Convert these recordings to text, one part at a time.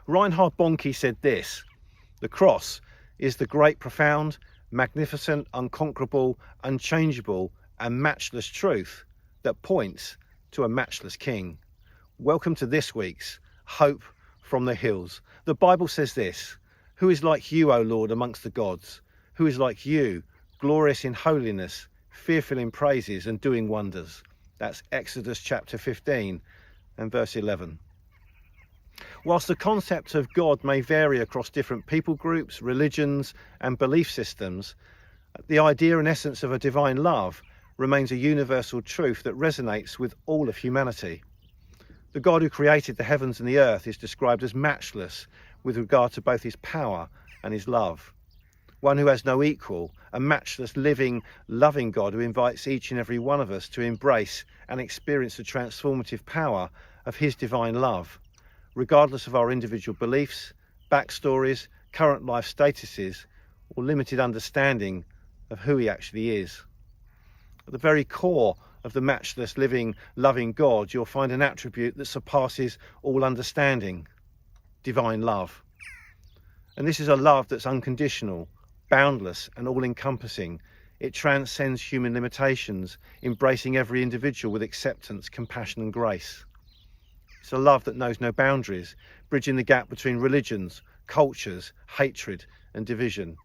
Reinhard Bonnke said this: "The cross is the great, profound, magnificent, unconquerable, unchangeable, and matchless truth that points to a matchless King." Welcome to this week's Hope from the Hills. The Bible says this: "Who is like you, O Lord, amongst the gods? Who is like you, glorious in holiness, fearful in praises, and doing wonders?" That's Exodus chapter 15 and verse 11. Whilst the concept of God may vary across different people groups, religions, and belief systems, the idea and essence of a divine love remains a universal truth that resonates with all of humanity. The God who created the heavens and the earth is described as matchless with regard to both his power and his love. One who has no equal, a matchless, living, loving God who invites each and every one of us to embrace and experience the transformative power of his divine love, regardless of our individual beliefs, backstories, current life statuses, or limited understanding of who he actually is. At the very core of the matchless, living, loving God, you'll find an attribute that surpasses all understanding: divine love. And this is a love that's unconditional, boundless, and all-encompassing. It transcends human limitations, embracing every individual with acceptance, compassion, and grace. It's a love that knows no boundaries, bridging the gap between religions, cultures, hatred, and division.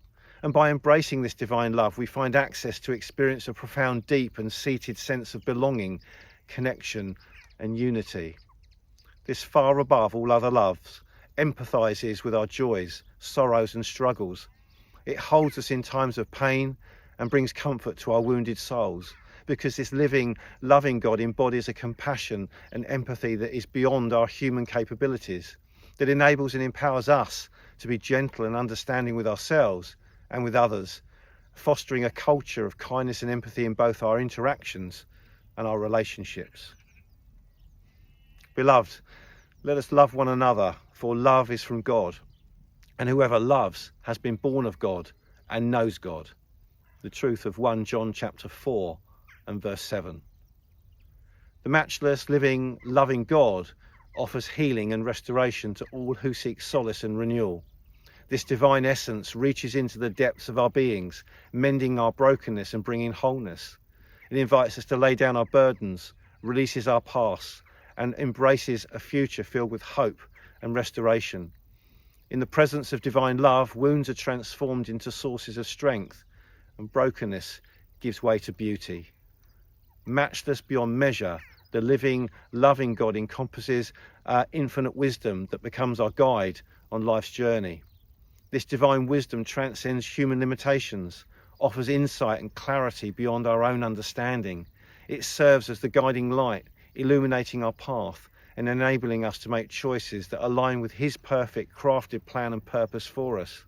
And by embracing this divine love, we find access to experience a profound, deep, and seated sense of belonging, connection, and unity. This, far above all other loves, empathizes with our joys, sorrows, and struggles. It holds us in times of pain and brings comfort to our wounded souls, because this living, loving God embodies a compassion and empathy that is beyond our human capabilities, that enables and empowers us to be gentle and understanding with ourselves and with others, fostering a culture of kindness and empathy in both our interactions and our relationships. Beloved, let us love one another, for love is from God, and whoever loves has been born of God and knows God. The truth of 1 John chapter 4 and verse 7. The matchless, living, loving God offers healing and restoration to all who seek solace and renewal. This divine essence reaches into the depths of our beings, mending our brokenness and bringing wholeness. It invites us to lay down our burdens, releases our past, and embraces a future filled with hope and restoration. In the presence of divine love, wounds are transformed into sources of strength, and brokenness gives way to beauty. Matchless beyond measure, the living, loving God encompasses infinite wisdom that becomes our guide on life's journey. This divine wisdom transcends human limitations, offers insight and clarity beyond our own understanding. It serves as the guiding light, illuminating our path and enabling us to make choices that align with his perfect, crafted plan and purpose for us.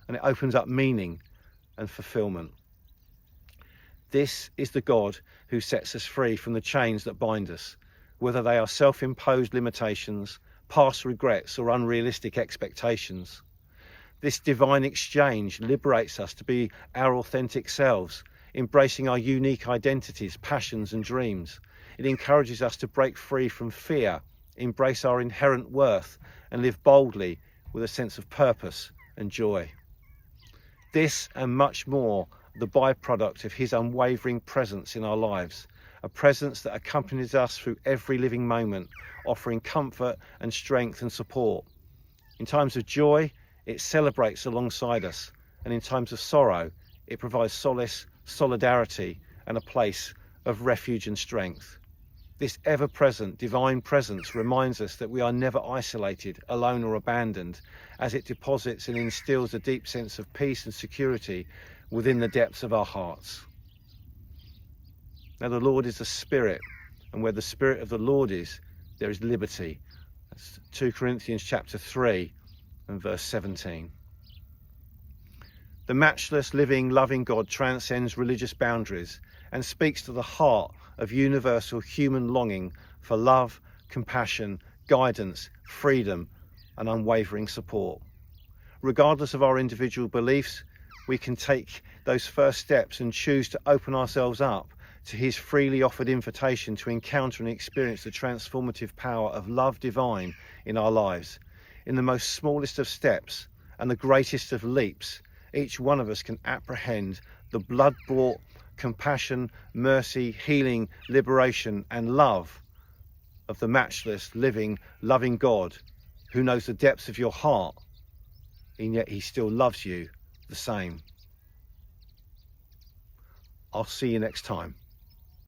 And it opens up meaning and fulfillment. This is the God who sets us free from the chains that bind us, whether they are self-imposed limitations, past regrets, or unrealistic expectations. This divine exchange liberates us to be our authentic selves, embracing our unique identities, passions, and dreams. It encourages us to break free from fear, embrace our inherent worth, and live boldly with a sense of purpose and joy. This and much more, the byproduct of his unwavering presence in our lives, a presence that accompanies us through every living moment, offering comfort and strength and support. In times of joy, it celebrates alongside us, and in times of sorrow, it provides solace, solidarity, and a place of refuge and strength. This ever-present divine presence reminds us that we are never isolated, alone, or abandoned, as it deposits and instills a deep sense of peace and security within the depths of our hearts. Now, the Lord is the Spirit, and where the Spirit of the Lord is, there is liberty. That's 2 Corinthians chapter 3 and verse 17. The matchless, living, loving God transcends religious boundaries and speaks to the heart of universal human longing for love, compassion, guidance, freedom, and unwavering support. Regardless of our individual beliefs, we can take those first steps and choose to open ourselves up to his freely offered invitation to encounter and experience the transformative power of love divine in our lives. in the most smallest of steps and the greatest of leaps, each one of us can apprehend the blood-bought compassion, mercy, healing, liberation and love of the matchless, living, loving God who knows the depths of your heart, and yet he still loves you the same. I'll see you next time.